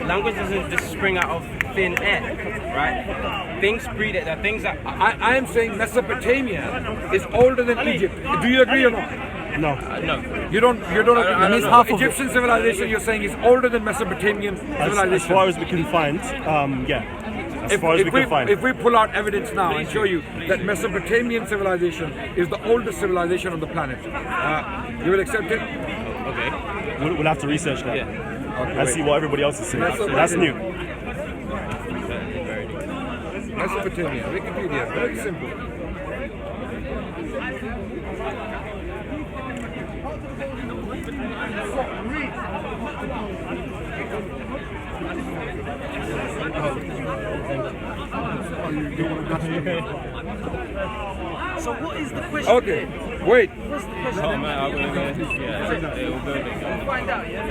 language doesn't just spring out of thin air, right? Things predate that. Things that I am saying Mesopotamia is older than Egypt. Do you agree or not? No. no. You don't agree. half of Egyptian civilization you're saying is older than Mesopotamian civilization. As far as we can find, yeah. As far as we can find. If we pull out evidence now and show you that Mesopotamian civilization is the oldest civilization on the planet, you will accept it? Okay. We'll have to research that. Yeah. Okay, And see what everybody else is saying. That's new. Mesopotamia, Wikipedia, very simple. So what is the question? Okay, wait. What's the question? Oh man, I'm gonna Find out, yeah?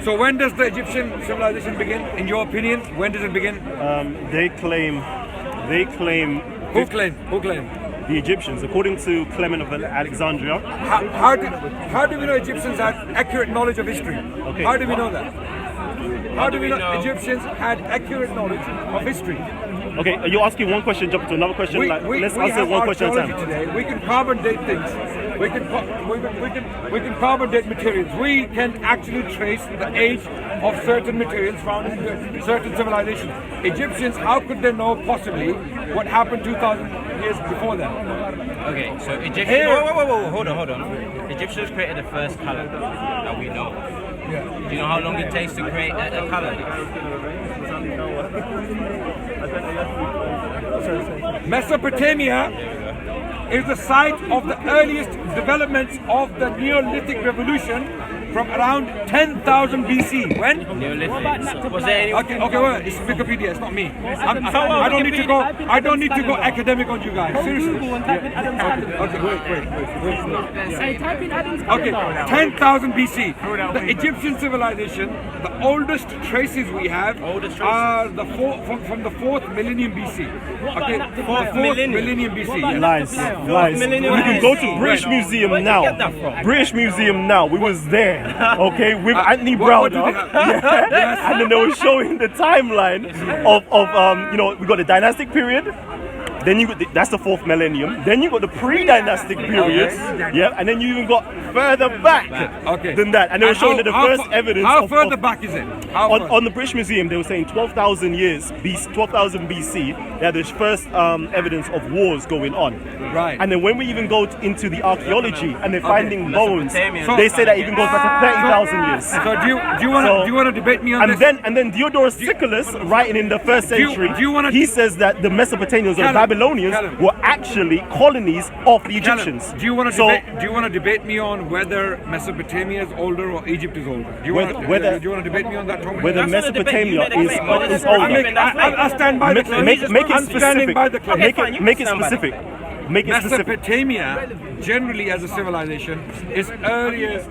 So when does the Egyptian civilization begin? In your opinion, when does it begin? They claim. Who claim? Who claim? The Egyptians, according to Clement of Alexandria. How do we know Egyptians had accurate knowledge of history? Okay. How do we know that? How do we know Egyptians had accurate knowledge of history? Okay, are you asking one question, jump to another question? Let's answer one question at a time. Today. We can carbon date things. We can carbon date materials. We can actually trace the age of certain materials found in certain civilizations. Egyptians, how could they know possibly what happened 2,000 years before them? Okay, so Egyptians. Whoa, hold on. Egyptians created the first calendar that we know. Yeah. Do you know how long it takes to create a calendar? Mesopotamia is the site of the earliest developments of the Neolithic revolution from around 10,000 BC. When? Neolithic. Was there any? Okay, well, it's Wikipedia, it's not me. I don't need to go academic on you guys. Seriously. Okay, wait. Okay, 10,000 BC. The Egyptian civilization, the oldest traces we have are from the 4th millennium BC. Okay, the 4th millennium BC. Yeah. Lies. You can go to British Museum now. British Museum now. We was there. Okay, with Anthony Brown. Yeah. And then they were showing the timeline of we got the dynastic period. Then you got that's the 4th millennium. Then you got the pre-dynastic periods, yeah, and then you even got further back than that. And they were showing the first evidence. How further back is it? On the British Museum, they were saying 12,000 years, 12,000 BC. They had the first evidence of wars going on. Right. And then when we even go into the archaeology and they're finding bones, they say that even goes back to 30,000 years. So do you want to debate me on this? And then Diodorus Siculus, writing in the 1st century, he says that the Mesopotamians or the Babylonians were actually colonies of the Egyptians. Do you want to debate me on whether Mesopotamia is older or Egypt is older? Do you want to debate me on that topic? Whether Mesopotamia is older. I stand by the claim. Make it specific. Make it specific. Mesopotamia, generally as a civilization, is earlier.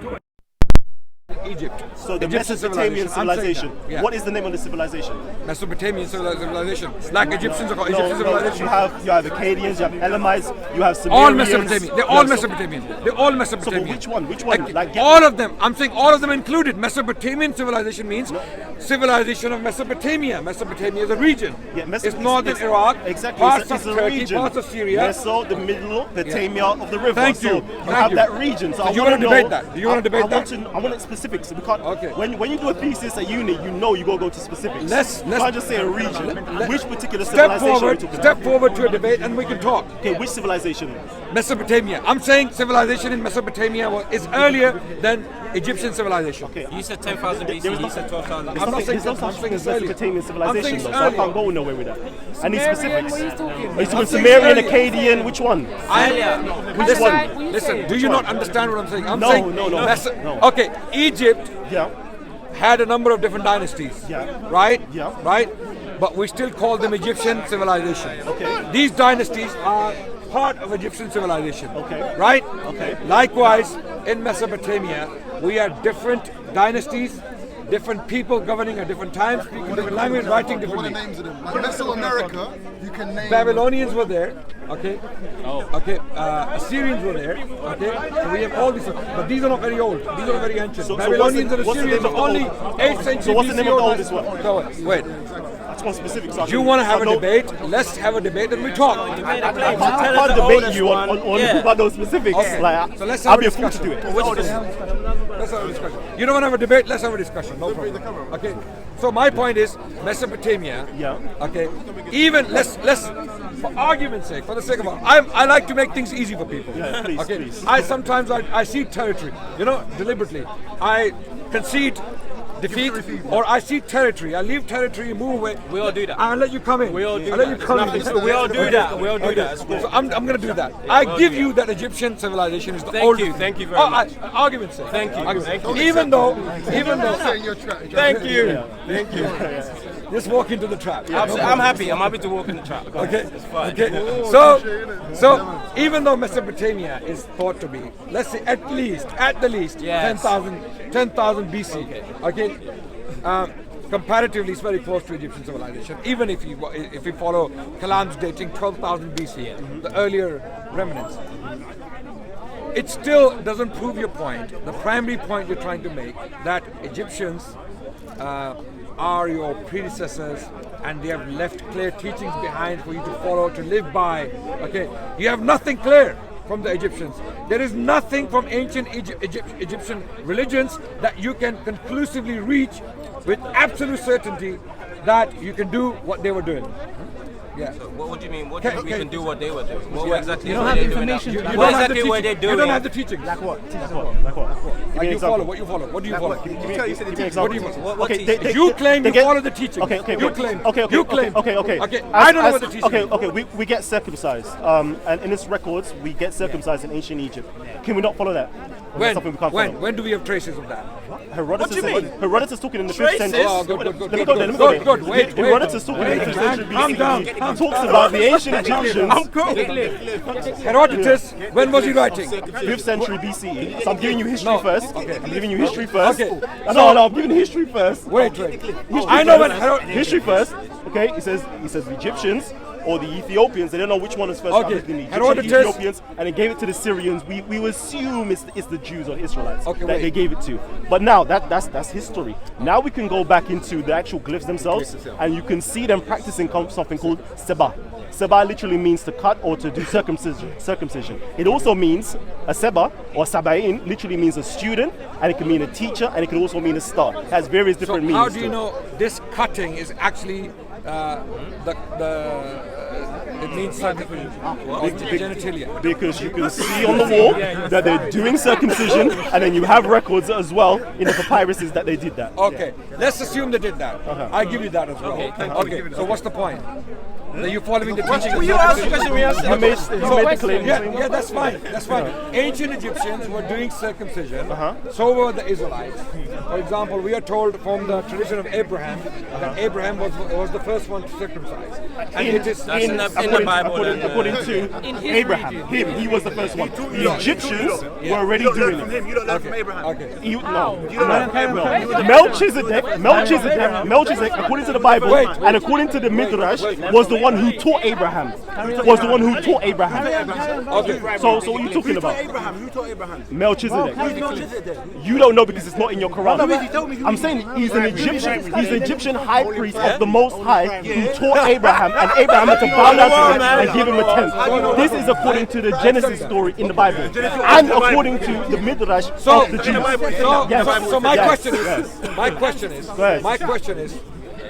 Egypt. So the Mesopotamian civilization. Yeah. What is the name of the civilization? Mesopotamian civilization. Like Egyptians or Egyptian civilization. You have Akkadians, you have Elamites, you have Sumerians. All Mesopotamian. They're all Mesopotamian. They're all Mesopotamian. So which one? Which one? Like all of them. I'm saying all of them included. Mesopotamian civilization means civilization of Mesopotamia. Mesopotamia is a region. Yeah, it's northern Iraq, exactly. parts It's of a Turkey, region. parts of Syria. Meso, the middle, Potamia of the river. Thank you. So you have that region. So do you want to debate that? Do you want to debate that? I want it specific. So because when you do a thesis at uni, you gotta go to specifics. You can't just say a region. Which particular civilization? Step forward to a debate and we can talk. Okay, which civilization? Mesopotamia. I'm saying civilization in Mesopotamia is earlier than Egyptian civilization. Okay. You said 10,000 BC, you said 12,000 BC. I'm not saying there's no such thing as Mesopotamian civilization though, so I can't go nowhere with that. I need specifics. Are you talking Sumerian, Akkadian, which one? Which one? Listen, do you not understand what I'm saying? I'm saying no. Okay, Egypt had a number of different dynasties. Right? Right? But we still call them Egyptian civilization. Okay. These dynasties are part of Egyptian civilization. Okay. Right? Okay. Likewise, in Mesopotamia, we had different dynasties, different people governing at different times, speaking different languages, writing differently. Names of them. Like Mesoamerica, you can name. Babylonians were there. Okay. Okay. Assyrians were there. Okay. So we have all these, but these are not very old. These are not very ancient. Babylonians and Assyrians are only 8th century. So what's the name of the oldest one? So, wait. That's one specific. So You want to have a debate? Let's have a debate and we talk. I can't debate you on about those specifics. Okay. Like, So let's I'll have be a a fool to do discussion. it. Let's have a discussion. You don't want to have a debate? Let's have a discussion. No problem. Okay. So my point is Mesopotamia. Yeah. Okay. Even let's for argument's sake, for the sake of I like to make things easy for people. Yeah, please, okay. please. I sometimes I cede territory. You know, deliberately. I concede defeat, or I cede territory. I leave territory, move away. We all do that. I'll let you come in. We all do I'll let that. you come in. We all do that. We all do that. So I'm going to do that. I give you that Egyptian civilization is the oldest. Thank you very much. Argument's sake. Thank you. Thank you. Even though. Thank you. Thank you. Just walk into the trap. I'm happy. I'm happy to walk in the trap. Okay. It's fine. Okay. So even though Mesopotamia is thought to be, let's say at the least, Yes. 10,000 BC. Okay. Comparatively, it's very close to Egyptian civilization. Even if you follow Kalam's dating 12,000 BC, the earlier remnants. It still doesn't prove your point. The primary point you're trying to make, that Egyptians are your predecessors and they have left clear teachings behind for you to follow, to live by. Okay, you have nothing clear from the Egyptians. There is nothing from ancient Egyptian religions that you can conclusively reach with absolute certainty that you can do what they were doing. Yeah. So what would you mean? What do you mean we can do what they were doing? What exactly You don't were have they information. doing? You What don't exactly were they doing? You don't have the teachings. Like what? Like what? Like you follow. What you follow? What do you follow? Give me an example. What do you follow? What Okay, teaching? You claim they you get- follow the teachings. Okay, You wait. claim. Okay. You claim. Okay. Okay. I don't know what the teaching is. Okay. We get circumcised. And in its records, we get circumcised in ancient Egypt. Can we not follow that? Or is that something we can't follow? When do we have traces of that? Herodotus, What do you mean? Herodotus talking in the 5th century. Oh, good. Let me go there. Good. Wait. Herodotus talking in the 5th century Calm down. BCE talks about the ancient Egyptians. Herodotus, when was he writing? 5th century BCE. So I'm giving you history first. Okay. I'm giving you history first. Okay. No, I'm giving you history first. Wait. History I know when first. History first. Okay, he says the Egyptians or the Ethiopians. They don't know which one is first. Okay. Between the Egyptians, Herodotus. the Ethiopians, and they gave it to the Syrians. We assume it's the Jews or the Israelites Okay, that wait. they gave it to. But now that's history. Now we can go back into the actual glyphs themselves, and you can see them practicing something called seba. Seba literally means to cut or to do circumcision. It also means a seba or sabain literally means a student, and it can mean a teacher, and it can also mean a star. It has various So different meanings. how do you know this cutting is actually it means something of genitalia? Because you can see on the wall that they're doing circumcision, and then you have records as well in the papyruses that they did that. Okay, let's assume they did that. I give you that as well. Okay, so what's the point? Are you following the teaching? You asked the question, we answered. You made the claim. Yeah, that's fine. That's fine. Ancient Egyptians were doing circumcision. So were the Israelites. For example, we are told from the tradition of Abraham that Abraham was the first one to circumcise. And it is in the Bible. According to Abraham, he was the first one. The Egyptians were already doing it. You don't learn from Abraham. okay. Melchizedek, according to the Bible and according to the Midrash, was the one who taught Abraham. Okay. So what are you talking about? Who taught Abraham? Melchizedek. You don't know because it's not in your Quran. I'm saying he's an Egyptian. He's an Egyptian high priest of the Most High who taught Abraham, and Abraham had to bow down to him and give him a tenth. This is according to the Genesis story in the Bible, and according to the Midrash of the Jews. So my Yes. question is,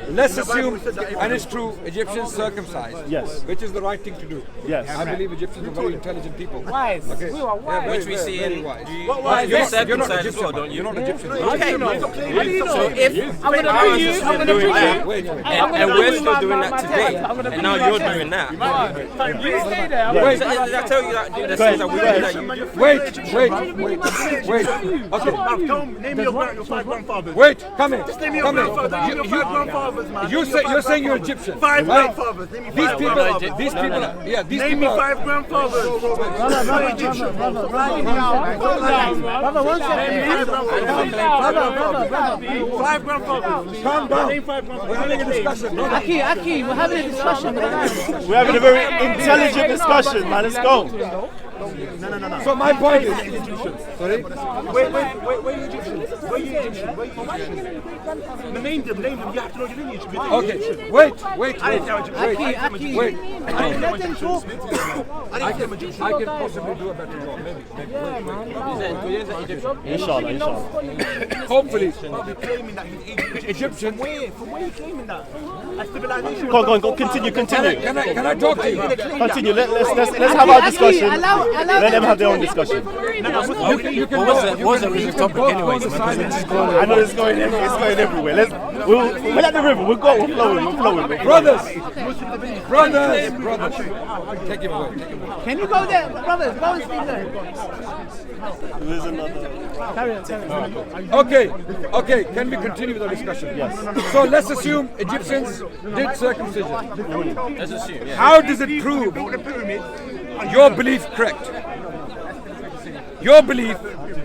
let's assume, and it's true, Egyptians circumcised. Yes. Which is the right thing to do. Yes. I believe Egyptians are very intelligent people. Wise. Okay. We are wise. Yeah, Which we see very in. wise. You're circumcised as well, don't you? You're not Egyptian. Okay. How do you know? So if I'm gonna bring you. I'm gonna bring you. Wait. and we're still doing that today, and now you're doing that. You stay there. Wait. Did I tell you that the things that we do that you do? Wait. Okay. Name me your five grandfathers. Wait, come in. Name me your grandfather. Your five grandfathers. You're saying you're Egyptian. Five right? grandfathers. Name me These five people, grandfathers. these people, yeah, these Name me people. five grandfathers. Brother, one second. Five grandfathers. Calm down. We're having a discussion. Aki, we're having a discussion. We're having a very intelligent discussion, man. Let's go. So my point is, sorry. Wait, where are you Egyptian? Where are you Egyptian? Name them. You have to know your lineage. Okay, wait. Aki. Let them talk. I can possibly do a better job. Maybe. Inshallah. Hopefully, Claiming that he's Egyptian. From where are you claiming that? Civilization. Go on. Continue. Can I talk to you? Continue. Let's have our discussion. Let them have their own discussion. What was the original topic anyway? I know it's going everywhere. We're at the river. We're flowing. Brothers. Take him away. Can you go there, brothers? Go and speak there. There's another. Carry on. Okay. Can we continue with the discussion? Yes. So let's assume Egyptians did circumcision. Let's assume, yeah. How does it prove your belief correct? Your belief,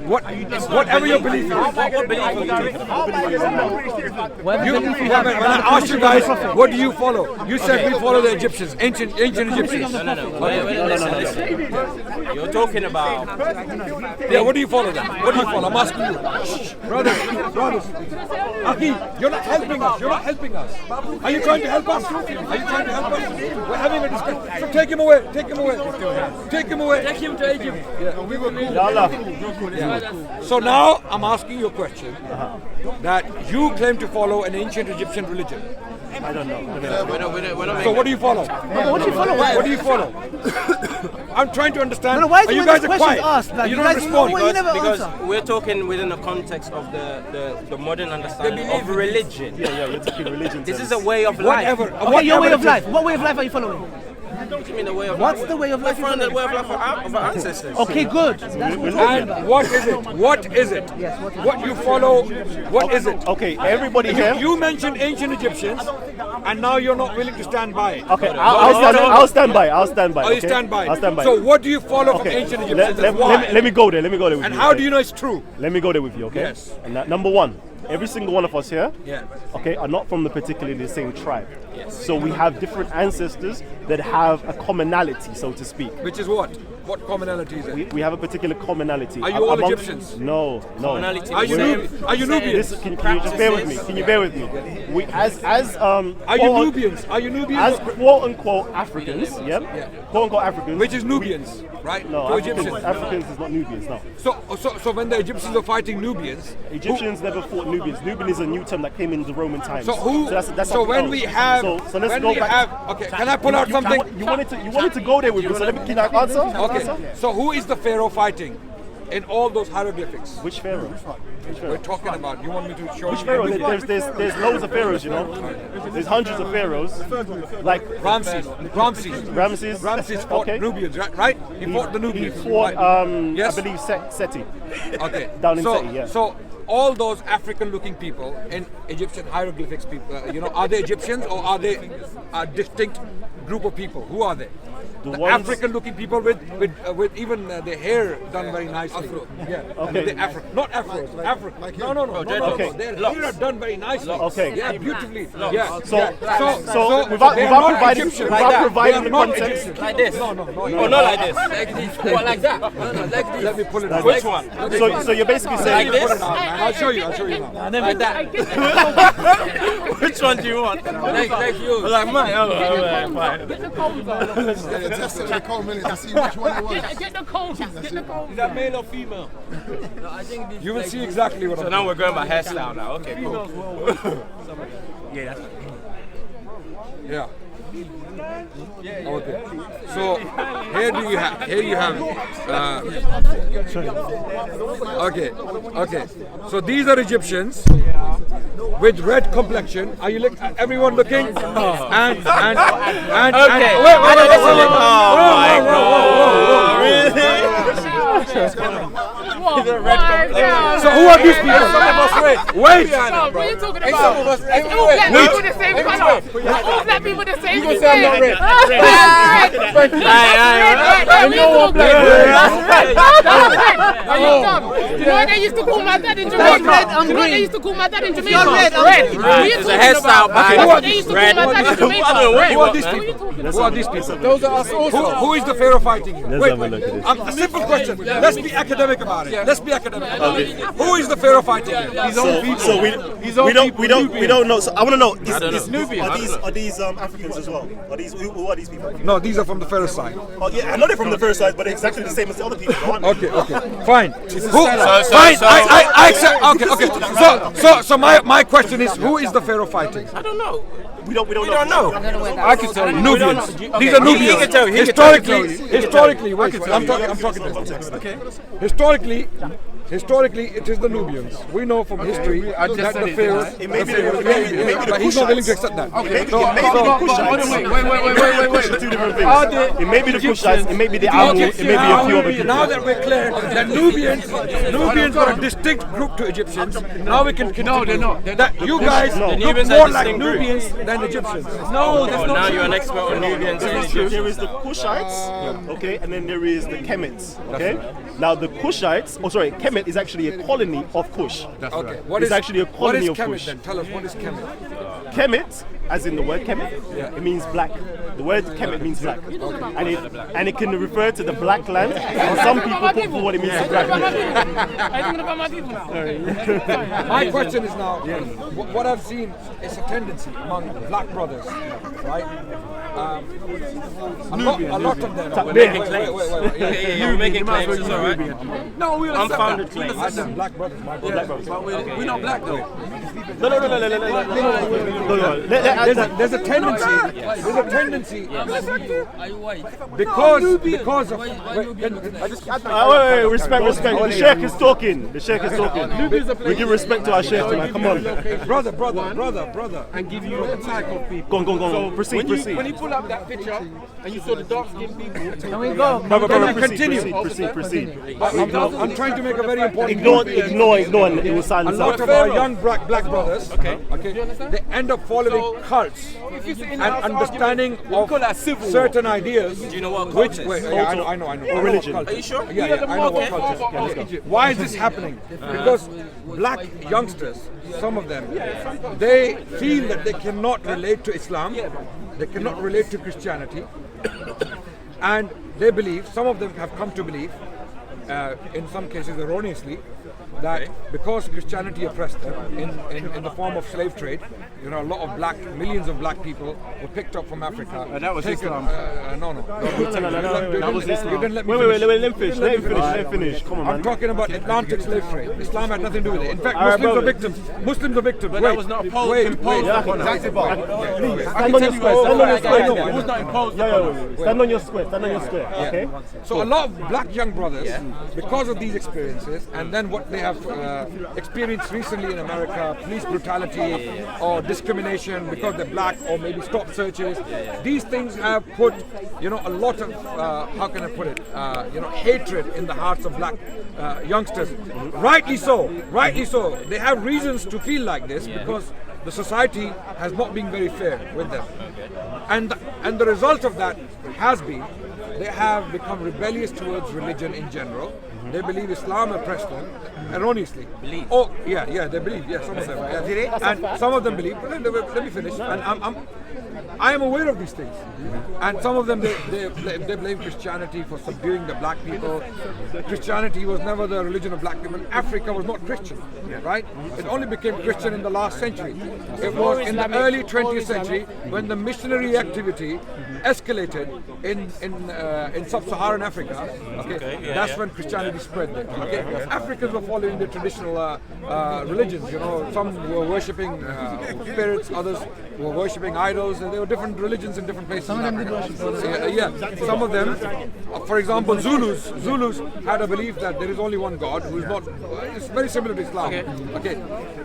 whatever your belief is. What belief are you taking? When I asked you guys, what do you follow? You said we follow the Egyptians, ancient Egyptians. No. Listen. You're talking about... Yeah, what do you follow then? What do you follow? I'm asking you. Brothers. Aki, you're not helping us. Are you trying to help us? We're having a discussion. So take him away. Take him to Egypt. Yeah, we will move. So now I'm asking you a question that you claim to follow an ancient Egyptian religion. I don't know. So what do you follow? What do you follow? What do you follow? I'm trying to understand. No, why is you when guys this are question's quiet. asked, like, you you don't guys- respond. you never Because answer. we're talking within the context of the modern understanding of religion. Yeah, you're taking religion. This is a way of life. Whatever. Okay, your way of life. What way of life are you following? What do you mean the way of What's life? the way of life We're you're following the following? way of life of our ancestors. Okay, good. That's what we're talking about. And what is it? What you follow? What is it? Okay, everybody here. You mentioned ancient Egyptians, and now you're not willing to stand by it. Okay, I'll stand by. Oh, you okay? stand by. I'll stand by. So what do you follow from Okay, ancient Egyptians? and why? let me go there. With and you. how okay? do you know it's true? Let me go there with you, okay? Yes. And number one, every single one of us here, Yeah. okay, are not from the particularly the same tribe. Yes. So we have different ancestors that have a commonality, so to speak. Which is what? What commonality is it? We have a particular commonality. Are you all amongst- Egyptians? No. Commonality. Are you Nubians? Listen, can you just bear with me? Can you bear with me? We Are you Nubians? Are you Nubians? As quote unquote Africans, yeah? Quote unquote Africans. Which is Nubians, right? no, To Africans is not Nubians, no. So when the Egyptians were fighting Nubians, Egyptians never fought Nubians. Nubian is a new term that came in the Roman times. so who? that's So something when else. we have, so let's when go we back. have, okay, can I pull out something? You wanted to go there with me. So can I answer? Okay, so who is the pharaoh fighting in all those hieroglyphics? Which pharaoh? We're talking about. You want me to show Which you? pharaoh? There's loads of pharaohs, you know. There's hundreds of pharaohs. Like Ramses fought Okay. Nubians, right? He fought the He Nubians. fought, right? Yes. I believe Seti. Okay. Down in Seti, yeah. So all those African-looking people in Egyptian hieroglyphics, people, are they Egyptians or are they a distinct group of people? Who are they? The ones- African-looking people with even their hair done very nicely. Yeah. Okay. Not Afro. No. Okay. Their hair are done very nicely. Okay. Yeah, beautifully. Yeah. So they are not providing Egyptian. providing the They are not context. Egyptian. Like this. No. Oh, not like this. What, like that? Let me pull it out. Which one? So you're basically saying Like this? I'll show you now. Like that. Which one do you want? Like you. Like mine. Oh, fine. Test it with a cold minute to see which one it was. Get the cold. Get the cold. Is that male or female? You will see exactly what So I'm now we're going by hairstyle now. Okay, cool. Yeah, that's Yeah. Okay. So here you have it. Okay. So these are Egyptians with red complexion. Are you everyone looking? And Okay. wait. Oh my God. Really? What? So who are these people? Wait. What are you talking about? All black people the same color. All black people the same color. I'm not red. You know what they used to call my dad in Jamaica? You know what they used to call my dad in Jamaica? Red. It's a hairstyle, man. That's what they used to call my dad in Jamaica. Who are these people? Who are these people? Those are us also. Who is the Pharaoh fighting here? Wait, a simple question. Let's be academic about it. Let's be academic about it. Who is the Pharaoh fighting here? His own people. So we don't know. So I want to know. Are these Africans as well? Who are these people? No, these are from the Pharaoh side. Oh yeah, I know they're from the Pharaoh side, but they're exactly the same as the other people. Okay, fine. Fine. I accept. Okay. So my question is, who is the Pharaoh fighting? I don't know. We don't know. I can tell you. Nubians. These are Nubians. He can tell you. Historically, wait. I'm talking to you. Okay. Historically, it is the Nubians. We know from history that the Pharaohs. It may be the but he's not willing to accept that. Wait. Two different things. It may be the Kushites. It may be the Amu. It may be a few other people. Now that we're clear that Nubians are a distinct group to Egyptians, now we can continue. No, they're not. That you guys look more like Nubians than Egyptians. No, that's not Now true. you're an expert on Nubians. There is the Kushites, okay, and then there is the Kemets, okay. Now the Kushites, Kemet is actually a colony of Kush. Okay. It's actually a colony of Kemet Kush. then? Tell us, what is Kemet? Kemet, as in the word Kemet, it means black. The word Kemet means black, and it can refer to the black land. And some people put for what it means to black people. My question is now, what I've seen is a tendency among black brothers, right? A lot of them. We're making claims. Wait. You're making claims. It's all right. No, we Unfounded claims. I said black brothers, my brothers. We're not black though. No. There's a tendency because of wait, respect. The Sheikh is talking. We give respect to our Sheikh tonight. Come on, brother. And give you a type of people. Go on. Proceed. When you pull up that picture and you saw the dark-skinned people, Can we go? Proceed. I'm trying to make a very important Ignore. It was a silence. lot of our young black brothers, they end up following cults and understanding of certain ideas. do you know what Which, culture? wait, yeah, I know. Or religion. Are you sure? Yeah, I know what culture is. Why is this happening? Because black youngsters, some of them, they feel that they cannot relate to Islam, they cannot relate to Christianity, and they believe, some of them have come to believe, in some cases erroneously, that because Christianity oppressed them in the form of slave trade, a lot of millions of black people were picked up from Africa. That was Islam. No. That was Islam. You didn't let me Wait, finish. let him finish. Come on, man. I'm talking about Atlantic slave trade. Islam had nothing to do with it. In fact, Muslims are victims. But that was not imposed. Stand on your square. It was not imposed. Stand on your square. Okay. So a lot of black young brothers, because of these experiences, and then what they have experienced recently in America, police brutality or discrimination because they're black, or maybe stop searches, these things have put, a lot of, how can I put it, hatred in the hearts of black youngsters. Rightly so. They have reasons to feel like this because the society has not been very fair with them. And the result of that has been they have become rebellious towards religion in general. They believe Islam oppressed them erroneously. Oh, yeah, they believe. Yeah, some of them. Yeah. And some of them believe. Let me finish. And I am aware of these things. And some of them they blame Christianity for subduing the black people. Christianity was never the religion of black people. Africa was not Christian, right? It only became Christian in the last century. It was in the early 20th century when the missionary activity escalated in sub-Saharan Africa. That's when Christianity spread there. Africans were following the traditional religions. Some were worshipping spirits, others were worshipping idols, and there were different religions in different places. Some of them did worship. Some of them, for example, Zulus had a belief that there is only one God who is not. It's very similar to Islam.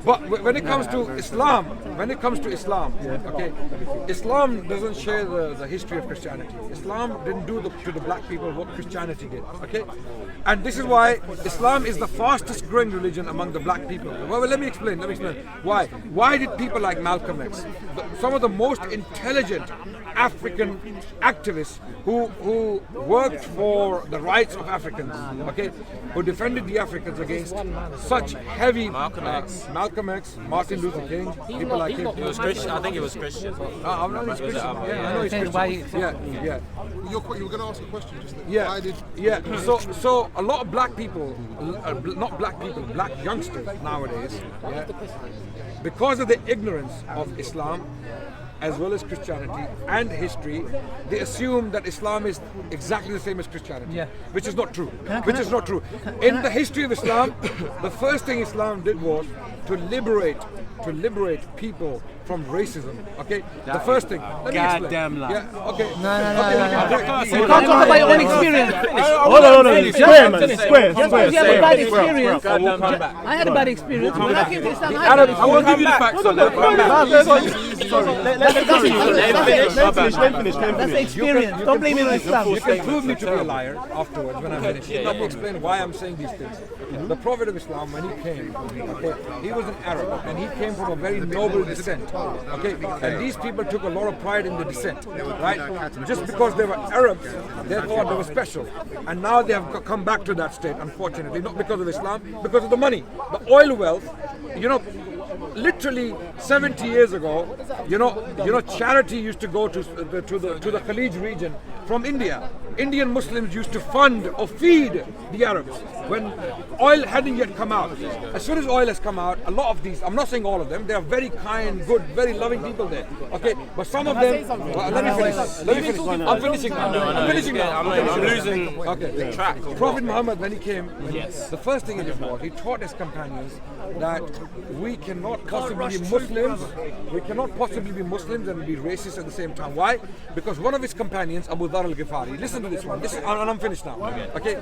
But when it comes to Islam, Islam doesn't share the history of Christianity. Islam didn't do to the black people what Christianity did. And this is why Islam is the fastest growing religion among the black people. Well, let me explain. Why? Why did people like Malcolm X, some of the most intelligent African activists who worked for the rights of Africans, okay, who defended the Africans against such heavy Malcolm X, Martin Luther King, people like him. He was Christian. I think he was Christian. I know he's Christian. I know he's Christian. Yeah. You were going to ask a question just then. Yeah, Why did... So a lot of black people, black youngsters nowadays, because of the ignorance of Islam, as well as Christianity and history, they assume that Islam is exactly the same as Christianity, which is not true. In the history of Islam, the first thing Islam did was to liberate people from racism. Okay, the first thing. Let me explain. Goddamn lie. Yeah. Okay. No. You can't talk about your own experience. Hold on. Square, man. Square. You have a bad experience. I will come back. I had a bad experience. When I came to Islam, I Arab, I will give you the facts on that. Let him finish. That's the experience. Don't blame it on Islam. You can prove me to be a liar afterwards when I'm finished. Let me explain why I'm saying these things. The Prophet of Islam, when he came, he was an Arab and he came from a very noble descent. Okay, and these people took a lot of pride in the descent, right? Just because they were Arabs, they thought they were special, and now they have come back to that state. Unfortunately, not because of Islam, because of the money, the oil wealth. Literally 70 years ago, charity used to go to the Khalij region from India. Indian Muslims used to fund or feed the Arabs when oil hadn't yet come out. As soon as oil has come out, a lot of these, I'm not saying all of them, they are very kind, good, very loving people there. Okay, but some of them, let me finish. I'm finishing now. I'm losing track. Prophet Muhammad, when he came, the first thing he did was he taught his companions that we cannot possibly be Muslims. We cannot possibly be Muslims and be racist at the same time. Why? Because one of his companions, Abu Dhar al-Ghifari, listen to this one. And I'm finished now. Okay.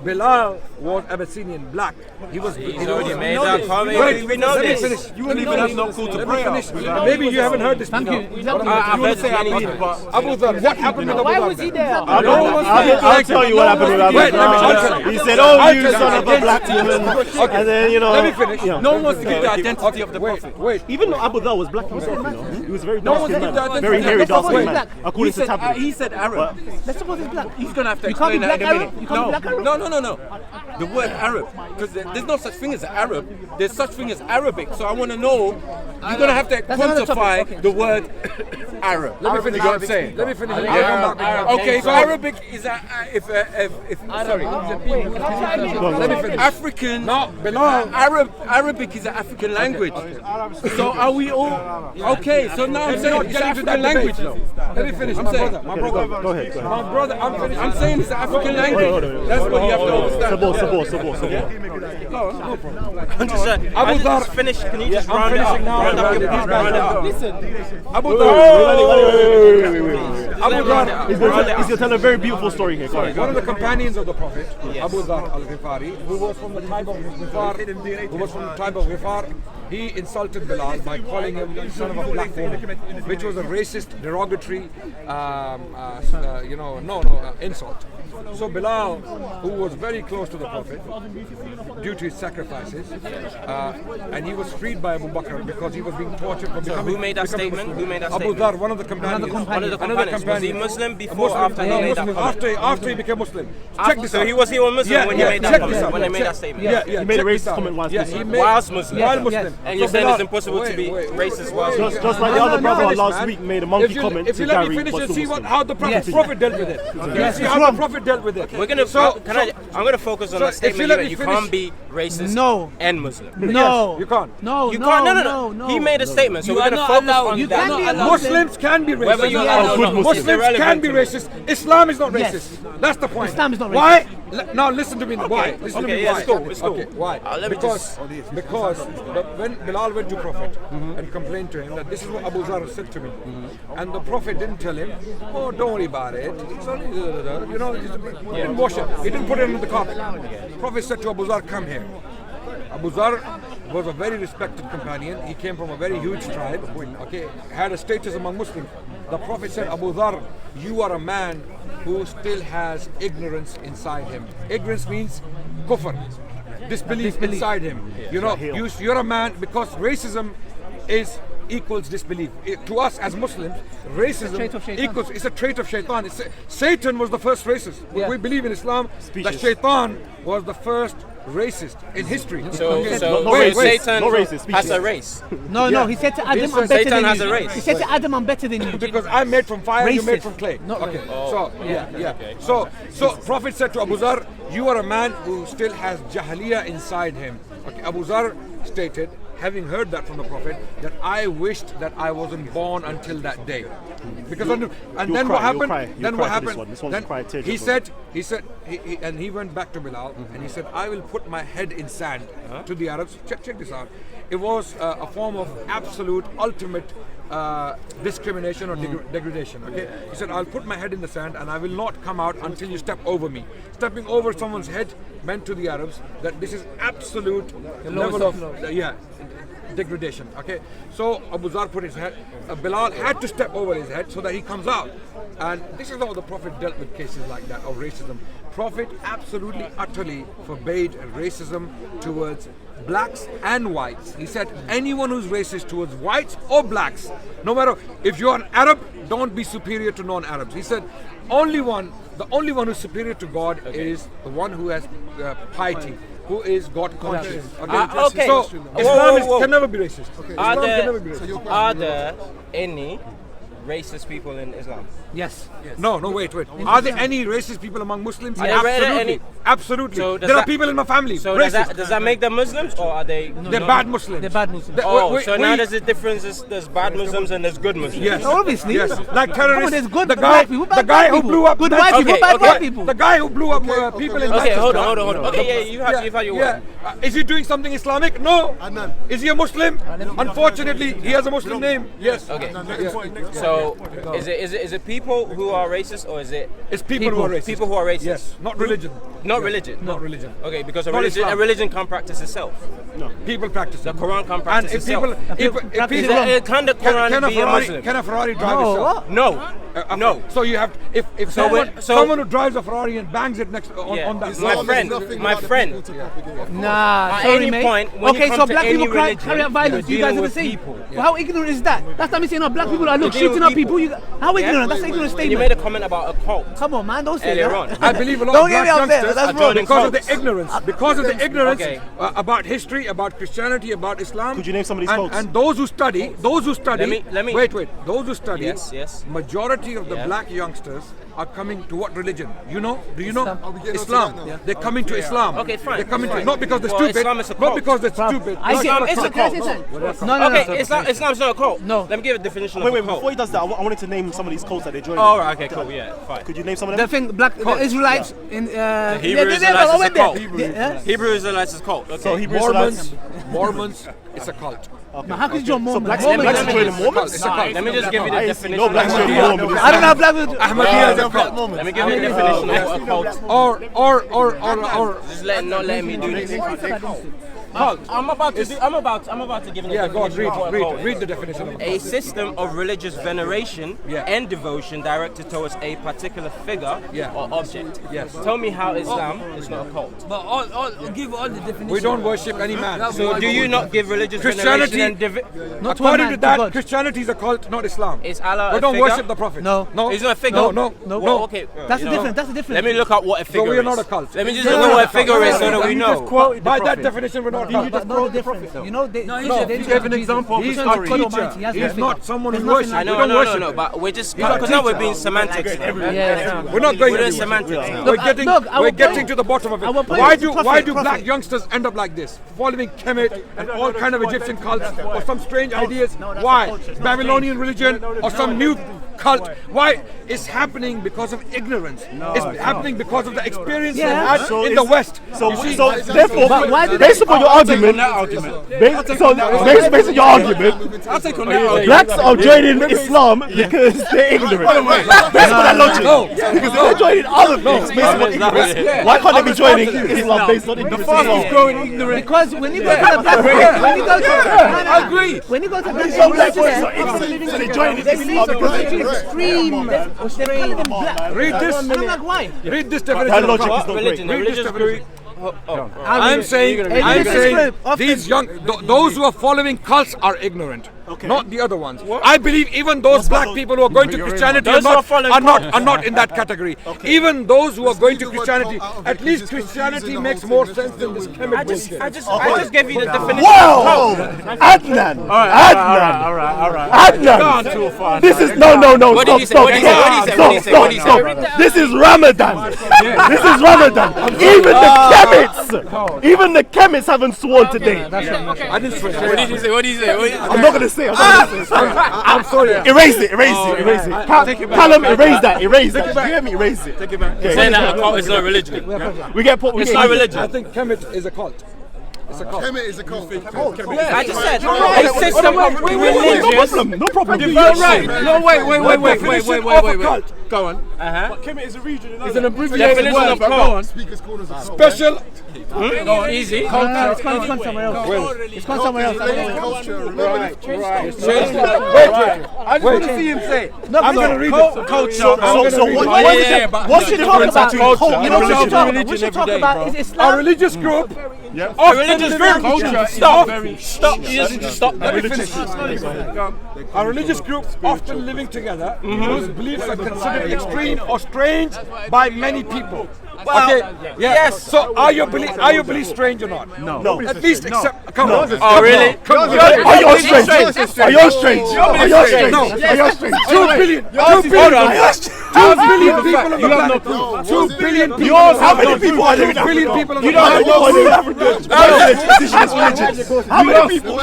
Bilal was Abyssinian, black. He already made that comment. We know this. Finish. You wouldn't even have no clue to pray. Maybe you haven't heard this. Thank you. I've heard many times. Abu Dhar, what happened with Abu Dhar? Why was he there? I'll tell you what happened with Abu Dhar. He said, you son of a black woman. And then, let me finish. No one wants to give the identity of the prophet. Wait. Even though Abu Dhar was black himself, he was very No dark one wants to give the man. identity. Very hairy, dark Wait. man. According to tablet. He said Arab. Let's suppose he's black. He's going to have to You can't be explain that black in a minute. Arab? You can't be black Arab? No. The word Arab. Because there's no such thing as Arab. There's such thing as Arabic. So I want to know, you're going to have to quantify the word Arab. Let me finish what I'm saying. Let me finish. Okay, so Arabic is sorry. Let me finish. African. No, Bilal. Arabic is an African language. So are we all okay? So now I'm saying it's African language though. Let me finish. My brother. Go ahead. My brother. I'm saying it's an African language. That's what you have to understand. Abu Dhar. Finish. Can you just I'm round it up? finishing now. Round it up. Listen. Abu Dhar. He's going to tell a very beautiful story here. Go ahead. One of the companions of the Prophet, Abu Dhar al-Ghifari, who was from the tribe of Ghifar, he insulted Bilal by calling him son of a black woman, which was a racist, derogatory, insult. So Bilal, who was very close to the Prophet due to his sacrifices, and he was freed by Abu Bakr because he was being tortured for becoming. Who made that statement? Abu Dhar, one of the companions. One of the companions. Was he Muslim before or after he made that comment? After he became Muslim. Check this out. So he was Muslim when he made that comment, when he made that statement? He made a racist comment whilst Muslim. Whilst Muslim. While Muslim. And you're saying it's impossible to be racist whilst Muslim? Just like the other brother last week made a monkey comment if to you let Gary. me finish and see how the Prophet dealt with it. You see how the Prophet dealt with it. We're gonna. I'm gonna focus on that statement. You can't be racist and Muslim. No. You can't. No. You can't. No. He made a statement, so we're gonna focus on that. Muslims can be racist. Whether you are or not. Muslims can be racist. Islam is not racist. That's the point. Islam is not racist. Why? Now listen to me. Why? Listen to me. Let's go. Okay. Why? Because when Bilal went to Prophet and complained to him that this is what Abu Dhar said to me, and the Prophet didn't tell him, oh, don't worry about it. It's only, he didn't wash it. He didn't put it in the carpet. Prophet said to Abu Dhar, come here. Abu Dhar was a very respected companion. He came from a very huge tribe. Okay, had a status among Muslims. The Prophet said, Abu Dhar, you are a man who still has ignorance inside him. Ignorance means kufr, disbelief inside him. You know, you're a man, because racism equals disbelief. To us as Muslims, racism equals, it's a trait of shaitan. Satan was the first racist. We believe in Islam that shaitan was the first racist in history. So wait, Satan has a race. No, he said to Adam, I'm better Satan than has you. a race. He said to Adam, I'm better than you. Because I'm made from fire, you're made Racist. from clay. Not Okay. racist. So Prophet said to Abu Zar, you are a man who still has jahiliyyah inside him. Okay. Abu Zar stated, having heard that from the Prophet, that I wished that I wasn't born until that day. Because then what happened? Then he said, and he went back to Bilal and he said, I will put my head in sand to the Arabs. Check this out. It was a form of absolute, ultimate discrimination or degradation. Okay, he said, I'll put my head in the sand and I will not come out until you step over me. Stepping over someone's head meant to the Arabs that this is absolute level of degradation. Okay, so Abu Zar put his head. Bilal had to step over his head so that he comes out. And this is how the Prophet dealt with cases like that of racism. Prophet absolutely, utterly forbade racism towards blacks and whites. He said anyone who's racist towards whites or blacks, no matter if you're an Arab, don't be superior to non-Arabs. He said the only one who's superior to God is the one who has piety, who is God conscious. Okay. So Islam can never be racist. Are there any racist people in Islam? Yes. No, wait. Are there any racist people among Muslims? Absolutely. Absolutely. So there are people in my family. So does that make them Muslims, or are they? They're bad Muslims. They're bad Muslims. Now there's a difference. There's bad Muslims and there's good Muslims. Yes. Obviously. Yes. Like terrorists. There's good the white people, bad the guy white who people. blew up Good white people, bad white people. The guy who blew up people in Okay, Manchester. hold on. Okay, you've had your word. Is he doing something Islamic? No. Adnan. Is he a Muslim? Unfortunately, he has a Muslim name. Yes. Okay. So is it people who are racist, or is it? It's people who are racist. People who are racist. Yes. Not religion. Not religion. Not religion. Okay, because a Not religion Islam. can't practice itself. No. People practice. The Quran can't practice And itself. can the Quran be a Muslim? Can a Ferrari drive itself? No. No. So you have if someone who drives a Ferrari and bangs it next on that. My friend. Nah, At sorry, any mate. point, when you Okay, come so to black any people religion, carry out violence. you're You guys dealing are the with same. people. Well, how ignorant is that? Last time you saying, black people are shooting up people. How ignorant? That's an ignorant You made statement. a comment about a cult. Come on, man, don't say Earlier that. on. I believe a lot Don't of get black me upset. youngsters That's are wrong. because of cults. the ignorance. Because of the ignorance Okay. about history, about Christianity, about Islam. Could you name some of these and, cults? and those who study, Let me- wait, those who study, Yes. majority of the Yeah. black youngsters are coming to what religion? You know? Do you know? Islam. Islam. They're coming to Islam. Okay, fine. They're coming to Fine. not because they're Well, stupid, Islam is a not cult. because they're stupid. Islam is a cult. No. Okay, Islam's not a cult. No. Let me give a definition Wait, of a before cult. he does that, I wanted to name some of these cults that they joined. Oh, right, okay, cool, yeah, fine. Could you name some of The them? thing, the Israelites in Hebrew Israelites is a cult. Yeah. Hebrew Israelites is a cult. Okay. So Hebrew Israelites. Mormons, it's a cult. Man, how could you join Mormons? blacks- Mormons- blacks join the Mormons? It's a cult. Let me just give you the I definition. no blacks joining Mormons. I don't know black people. Ahmadiyya is a cult. Let me give you a definition of what a cult. Or Just not letting me do this. cult. I'm about to give you Yeah, the go on, definition of what a cult is. read the definition of A system of religious veneration Yeah. and devotion directed towards a particular figure Yeah. or object. Yes. Tell me how Islam is not a cult. But give all the definition. We don't worship any man. So do you not give religious Christianity- veneration and Not to a According man, to that, God. Christianity is a cult, not Islam. Is Allah We a don't figure? worship the Prophet. No. He's not a figure. No. Well, okay. That's you the know, difference. That's the difference. Let me look up what a figure we are is. not a cult. Let me just No, look no, at no, what a figure is so that we know. By that definition, we're not a But cult. know the difference. You know, they Give an example of He's a not teacher. God Almighty. He has He's no not figure. someone who There's worships. I We know, don't no, worship. but we're just He's a because now we're teacher. being semantics. Yeah. We're not going We're doing anywhere. semantics. We're Look, getting look, our we're point- getting to the bottom of it. our point Why is do prophet. black youngsters end up like this, following Kemet and all kind of Egyptian cults or some strange ideas? Why? Babylonian religion or some new cult? Why? It's happening because of ignorance. It's happening because of the experience they Yeah. had So in the it's- West. So You see, therefore, But why did based upon your argument, based on your argument, I'll take on that. blacks are joining Islam because they're ignorant. Based on that logic, because they're joining other things based on ignorance. Why can't they be joining Islam based on ignorance? Because when you go to the black, when you go to I agree. when you go to black, Some black boys are ignorant, so they join they Islam believe because it's extreme. They're calling them black. Read this. And I'm like, why? Read this that definition. logic of is not cult. great. Read this definition. I'm saying these young, those who are following cults are ignorant. Not the other ones. I believe even those black people who are going to Christianity are not in that category. Even those who are going to Christianity, at least Christianity makes more sense than this Kemet bullshit. I just gave you the definition. Whoa! Adnan! Adnan! This is no. What did he say? What did he say? Stop. This is Ramadan. This is Ramadan. Even the Kemets haven't sworn today. I didn't swear. What did he say? What did he say? I'm not gonna say. I'm sorry. Erase it. Callum, erase that. You hear me? Erase it. Take it back. Saying that a cult is not religion. It's not religion. I think Kemet is a cult. It's a cult. Kemet is a cult. I just said. No problem. You're right. No, wait. Go on. Kemet is a region. It's an abbreviated word. Go on. Speakers corners are Special. Easy. It's gone somewhere else. It's gone somewhere else. Wait. I just want to see him say it. I'm going to read it. Culture. So what's the difference between culture You know what we and should talk about is Islam. A religious group. A religious group. Stop. Let me finish. A religious group often living together whose beliefs are considered extreme or strange by many people. Okay. Yes. So are your beliefs strange or not? No. At least accept. Come on. Oh, really? Are you strange? Are you strange? No. Are you strange? 2 billion. 2 billion people on the planet. 2 billion people. How many people are living in Africa? 2 billion people on the You don't planet. know how many people?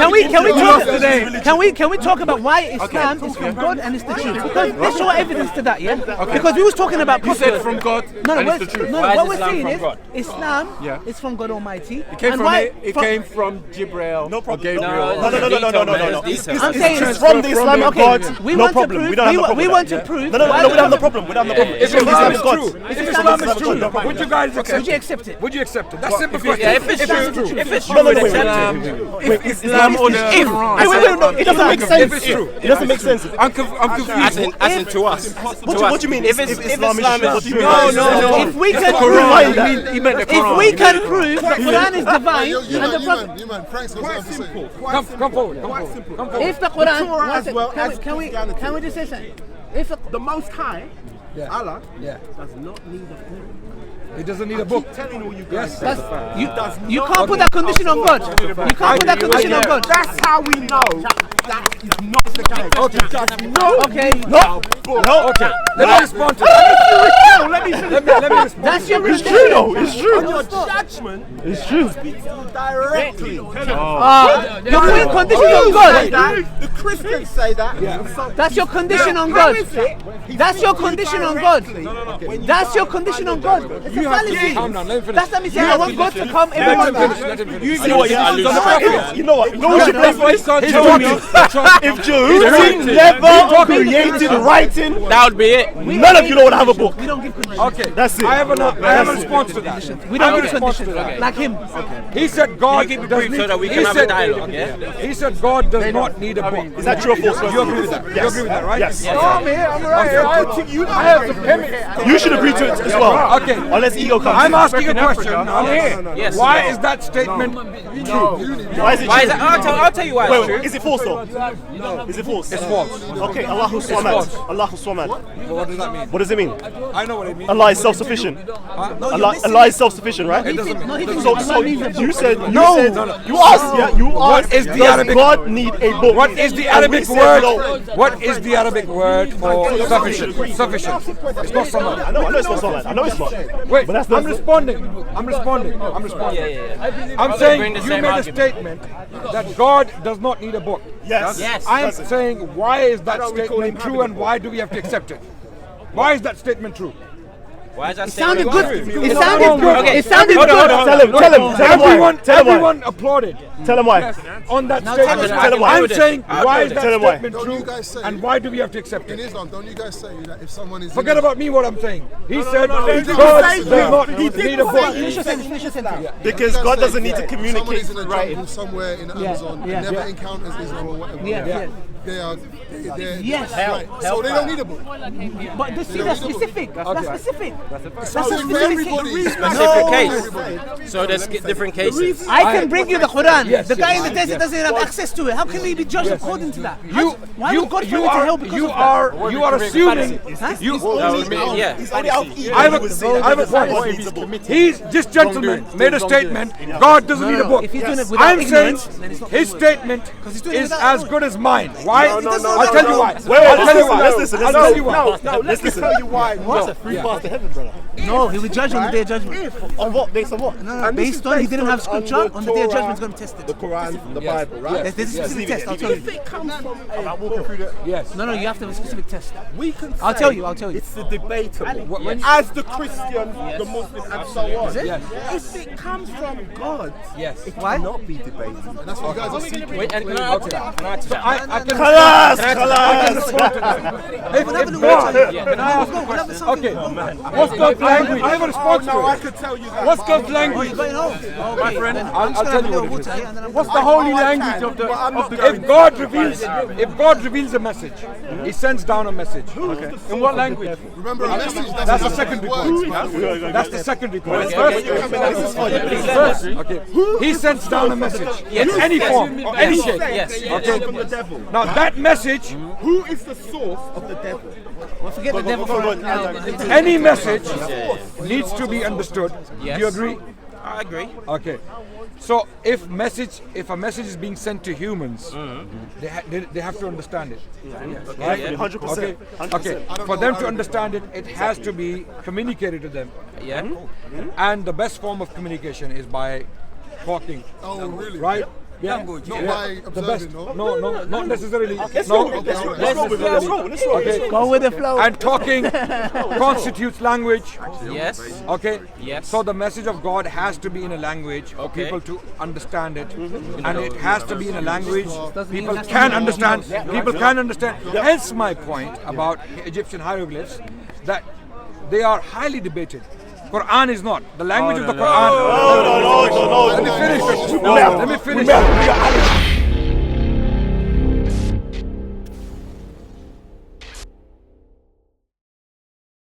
Can we talk about why Islam is from God and it's the truth? Because they show evidence to that, yeah? Because we was talking about You said from God and it's the truth. What we're saying is Islam is from God Almighty. It came from Jibril. No problem. No. I'm saying It's from the Islamic God. No problem. We don't have no problem. We want to prove. No, we don't have the problem. If Islam is true, would you guys accept it? Would you accept it? Would you accept it? That's simple question. If it's true, Wait, Islam or the Quran? It doesn't make sense. If it's true. It doesn't make sense. I'm confused. as in to us. What do you mean? If Islam is true? If we can prove, we can prove that Quran is divine and the Prophet. You man, Frank's got something to say. Come forward. If the Quran, can we just say something? If The Most High, Allah, does not need a book. He doesn't need a book. Telling all you guys. you can't put that condition on God. You can't put that condition on God. That's how we know that is not the case. Okay. No. Okay. Let me respond to that. Let me respond. That's your It's true though. It's true. Your judgment It's true. speaks to you directly. You're putting conditions on God. The Christians say that. That's your condition on God. That's your condition on God. That's your condition on God. It's a fallacy. Calm down. Let me finish. That's what I'm saying. I want God to come everyone. Let him finish. You know what? No, should if Jerusalem never created writing, That would be it. none of you would have a book. We don't give conditions. Okay. That's it. I have a response to that. We don't give conditions. Like him. He said God keep it does brief need. so that we he can have a said- dialogue, yeah? He said God does not need a book. Is that true or false? You agree with that? You agree with that, right? Yes. I'm right. I have some chemistry. You should agree to it as well. Okay. Unless ego comes I'm in. asking a question. I'm here. Yes. Why is that statement true? Why is it Why is true? that? I'll tell you why it's Wait, true. is it false though? Is it false? It's false. Okay, Allahu Samad. Allahu Samad. What does that mean? What does it mean? I know what it means. Allah is self-sufficient. Allah is self-sufficient, right? It doesn't mean. So you said you asked, What is the does Arabic? God need a book? What is the And we Arabic said word? no. What is the Arabic word for sufficient? Sufficient. It's not someone. I know it's not Samad. I know it's not. Wait, But that's I'm not. responding. I'm saying you made a statement that God does not need a book. Yes. I'm saying why is that statement true and why do we have to accept it? Why is that statement true? Why is that It sounded statement good. true? It sounded good. Okay. It sounded Hold on, good. hold on. Tell him why. Everyone applauded Tell him why. on that tell statement. him why. I'm saying why is that Tell him why. statement Don't you true guys say and why do we have to accept in it? Islam? Don't you guys say that if someone is Forget about me what I'm saying. He said no, God he didn't does say not you. need a book. Finish your sentence. Because God doesn't need to someone communicate is in a right. jungle somewhere in the Amazon and never encounters Islam or whatever. Yeah. they are. Yes. Right. So they don't need a book. But that's specific. That's specific. That's a So everybody. Specific case. So there's different cases. I can bring you the Quran. Yes, the guy yes. in the desert doesn't have access to it. How can he be judged according to that? Why You would God tell me to help because you of are assuming. Yeah. I have a point. He's this gentleman made a statement. God doesn't need a book. If he's doing it without I'm saying ignorance, then it's not his good. statement he's doing it is without as good as mine. Why? No, I'll tell you why. Wait, I'll tell you why. let's listen. I'll tell you why. No, let's listen. Tell you why. What's a free pass to heaven, brother? No, he will judge on the day of judgment. On what? Based on what? No, based on he didn't have scripture, on the day of judgment he's going to test The it. Quran, the Bible, right? There's a specific test, I'll tell you. I'm walking through the. Yes. No, you have to have a specific test. We can. I'll tell you. It's the debatable. As the Christian, the Muslim, and so on. Yes. If it comes from God, Yes. it Why? cannot be debated. And that's what you guys are seeking. Wait, and can I add to that? Can I add to that? I can. Can I ask a question? Okay. What's God's language? I have a response to I it. could tell you that. What's God's language? My friend, I'll tell you what it is. What's the holy language of the? If God reveals a message, He sends down a message. In what language? Remember, a message That's the secondary point. That's the secondary point. First, okay. He sends down a message in any form or any shape. Yes. Okay. Now that message, Who is the source of the devil? Forget the devil for right now. any message needs to be understood. Yes. Do you agree? I agree. Okay. So if a message is being sent to humans, they have to understand it. Right? 100%. Okay. For them to understand it, it has to be communicated to them. Yeah. And the best form of communication is by talking. Oh, really? Right? Yeah. Not by The best. observing, no? No, not necessarily. Let's No. go. Let's go. Okay. Go with the flow. And talking constitutes language. Yes. Okay? Yes. So the message of God has to be in a language for Okay. people to understand it. And it has to be in a language people can understand. People can understand. Hence my point about Egyptian hieroglyphs, that they are highly debated. Quran is not. The language of the Quran. No. Let me finish. Let me finish.